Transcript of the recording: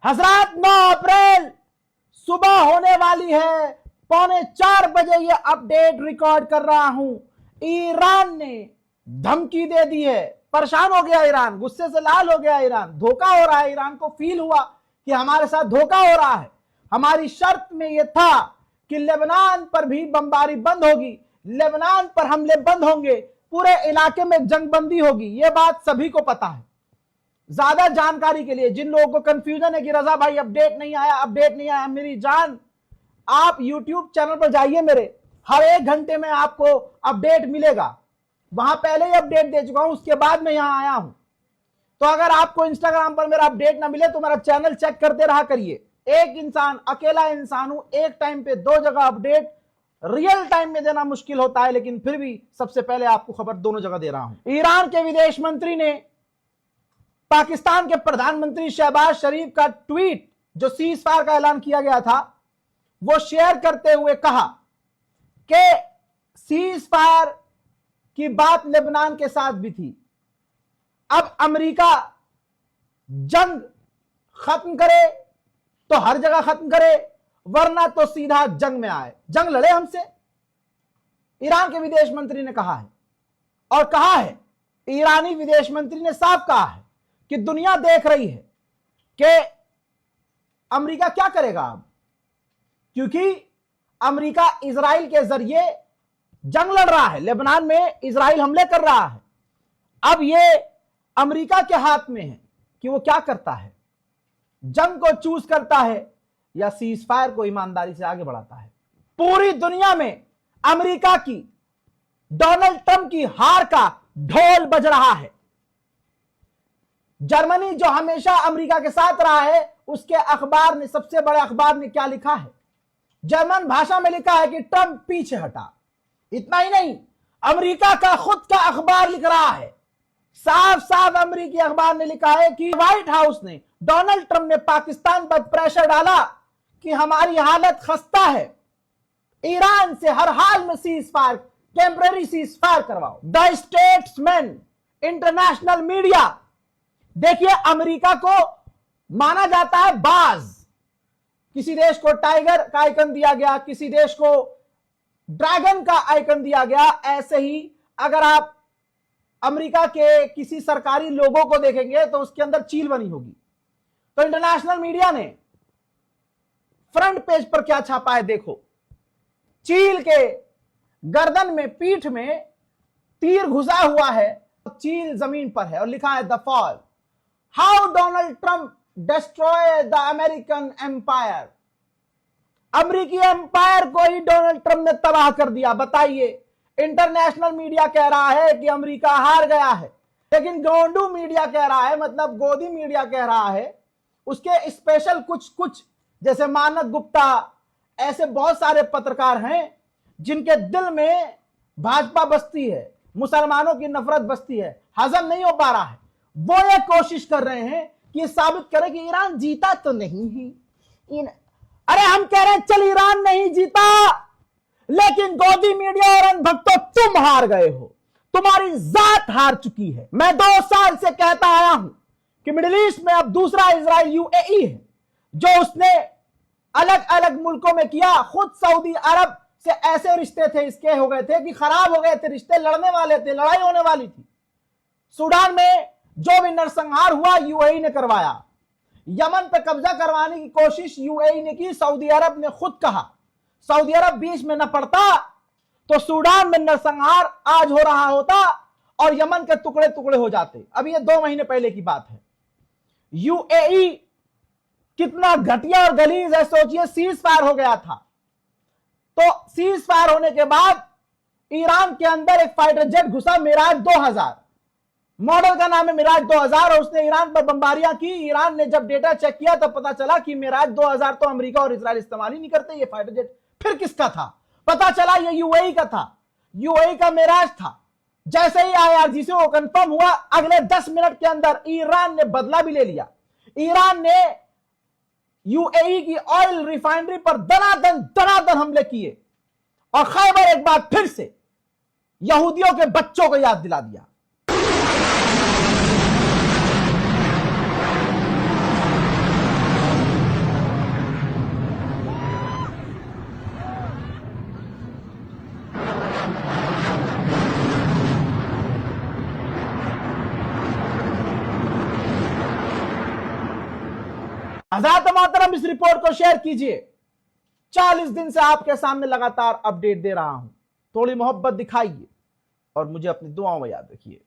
हजरात 9 अप्रैल सुबह होने वाली है, 3:45 बजे ये अपडेट रिकॉर्ड कर रहा हूं। ईरान ने धमकी दे दी है। परेशान हो गया ईरान, गुस्से से लाल हो गया ईरान। धोखा हो रहा है, ईरान को फील हुआ कि हमारे साथ धोखा हो रहा है। हमारी शर्त में यह था कि लेबनान पर भी बमबारी बंद होगी, लेबनान पर हमले बंद होंगे, पूरे इलाके में जंगबंदी होगी। यह बात सभी को पता है। ज्यादा जानकारी के लिए जिन लोगों को कंफ्यूजन है कि रजा भाई अपडेट नहीं आया, मेरी जान, आप YouTube चैनल पर जाइए, मेरे हर 1 घंटे में आपको अपडेट मिलेगा। वहां पहले ही अपडेट दे चुका हूं, उसके बाद मैं यहां आया हूं। तो अगर आपको इंस्टाग्राम पर मेरा अपडेट ना मिले तो मेरा चैनल चेक करते रहा करिए। एक इंसान, अकेला इंसान हूं, एक टाइम पे 2 जगह अपडेट रियल टाइम में देना मुश्किल होता है, लेकिन फिर भी सबसे पहले आपको खबर दोनों जगह दे रहा हूं। ईरान के विदेश मंत्री ने पाकिस्तान के प्रधानमंत्री शहबाज शरीफ का ट्वीट, जो सीज फायर का ऐलान किया गया था, वो शेयर करते हुए कहा कि सीज फायर की बात लेबनान के साथ भी थी। अब अमेरिका जंग खत्म करे तो हर जगह खत्म करे, वरना तो सीधा जंग में आए, जंग लड़े हमसे। ईरान के विदेश मंत्री ने कहा है, और कहा है, ईरानी विदेश मंत्री ने साफ कहा है कि दुनिया देख रही है कि अमेरिका क्या करेगा अब, क्योंकि अमेरिका इजराइल के जरिए जंग लड़ रहा है, लेबनान में इजराइल हमले कर रहा है। अब ये अमेरिका के हाथ में है कि वो क्या करता है, जंग को चूज करता है या सीज फायर को ईमानदारी से आगे बढ़ाता है। पूरी दुनिया में अमेरिका की, डोनाल्ड ट्रंप की हार का ढोल बज रहा है। जर्मनी जो हमेशा अमेरिका के साथ रहा है, उसके अखबार ने, सबसे बड़े अखबार ने क्या लिखा है, जर्मन भाषा में लिखा है कि ट्रंप पीछे हटा। इतना ही नहीं, अमेरिका का खुद का अखबार लिख रहा है, साफ साफ अमेरिकी अखबार ने लिखा है कि व्हाइट हाउस ने, डोनाल्ड ट्रंप ने पाकिस्तान पर प्रेशर डाला कि हमारी हालत खस्ता है, ईरान से हर हाल में cease fire, temporary cease fire करवाओ। द स्टेट्समैन, इंटरनेशनल मीडिया, देखिए अमेरिका को माना जाता है बाज। किसी देश को टाइगर का आइकन दिया गया, किसी देश को ड्रैगन का आइकन दिया गया। ऐसे ही अगर आप अमेरिका के किसी सरकारी लोगों को देखेंगे तो उसके अंदर चील बनी होगी। तो इंटरनेशनल मीडिया ने फ्रंट पेज पर क्या छापा है, देखो, चील के गर्दन में, पीठ में तीर घुसा हुआ है, चील जमीन पर है, और लिखा है the fall, how Donald Trump destroy the American empire. अमेरिकी एम्पायर को ही डोनाल्ड ट्रंप ने तबाह कर दिया। बताइए, इंटरनेशनल मीडिया कह रहा है कि अमेरिका हार गया है, लेकिन गोंडू मीडिया कह रहा है, मतलब गोदी मीडिया कह रहा है, उसके स्पेशल कुछ जैसे मानक गुप्ता, ऐसे बहुत सारे पत्रकार हैं जिनके दिल में भाजपा बसती है, मुसलमानों की नफरत बसती है, हजम नहीं हो पा रहा है। वो ये कोशिश कर रहे हैं कि साबित करें कि ईरान जीता तो नहीं है। अरे हम कह रहे हैं चल ईरान नहीं जीता, लेकिन गोदी मीडिया और अंधभक्तों तुम हार गए हो, तुम्हारी जात हार चुकी है। मैं 2 साल से कहता आया हूं कि मिडिल ईस्ट में अब दूसरा इजराइल यूएई है, जो उसने अलग अलग मुल्कों में किया। खुद सऊदी अरब से ऐसे रिश्ते थे, इसके हो गए थे कि खराब हो गए थे रिश्ते, लड़ने वाले थे, लड़ाई होने वाली थी। सूडान में जो भी नरसंहार हुआ यूएई ने करवाया। यमन पे कब्जा करवाने की कोशिश यूएई ने की, सऊदी अरब ने खुद कहा। सऊदी अरब बीच में न पड़ता तो सूडान में नरसंहार आज हो रहा होता और यमन के टुकड़े टुकड़े हो जाते। अब ये 2 महीने पहले की बात है। यूएई कितना घटिया और गलीज है, सोचिए, सीज फायर हो गया था। तो सीज फायर होने के बाद ईरान के अंदर एक फाइटर जेट घुसा, मिराज 2000, मॉडल का नाम है मिराज 2000, और उसने ईरान पर बमबारियां की। ईरान ने जब डेटा चेक किया तो पता चला कि मिराज 2000 तो अमेरिका और इजराइल इस्तेमाल ही नहीं करते। ये फाइटर जेट फिर किसका था? पता चला ये यूएई का था, यूएई का मिराज था। जैसे ही आईआरजी से वो कंफर्म हुआ, अगले 10 मिनट के अंदर ईरान ने बदला भी ले लिया। ईरान ने यूएई की ऑयल रिफाइनरी पर दनादन हमले किए, और खैबर एक बार फिर से यहूदियों के बच्चों को याद दिला दिया। हज़रात मोहतरम इस रिपोर्ट को शेयर कीजिए। 40 दिन से आपके सामने लगातार अपडेट दे रहा हूं, थोड़ी मोहब्बत दिखाइए और मुझे अपनी दुआओं में याद रखिए।